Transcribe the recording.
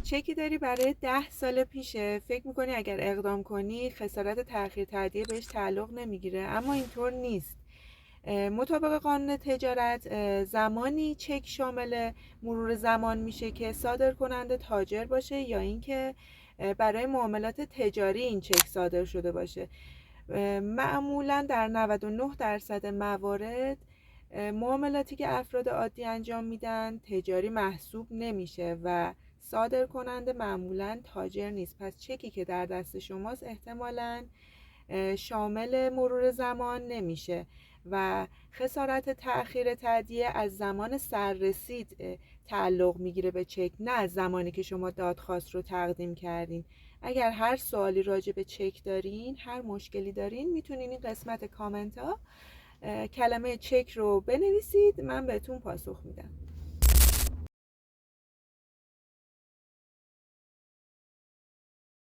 چکی داری برای 10 سال پیشه، فکر میکنی اگر اقدام کنی خسارت تأخیر تادیه بهش تعلق نمیگیره، اما اینطور نیست. مطابق قانون تجارت زمانی چک شامل مرور زمان میشه که صادر کننده تاجر باشه یا اینکه برای معاملات تجاری این چک صادر شده باشه. معمولا در 99% موارد معاملاتی که افراد عادی انجام میدن تجاری محسوب نمیشه و صادر کننده معمولا تاجر نیست. پس چکی که در دست شماست احتمالاً شامل مرور زمان نمیشه و خسارت تأخیر تادیه از زمان سررسید تعلق میگیره به چک، نه از زمانی که شما دادخواست رو تقدیم کردین. اگر هر سوالی راجع به چک دارین، هر مشکلی دارین، میتونین این قسمت کامنت ها کلمه چک رو بنویسید، من بهتون پاسخ میدم.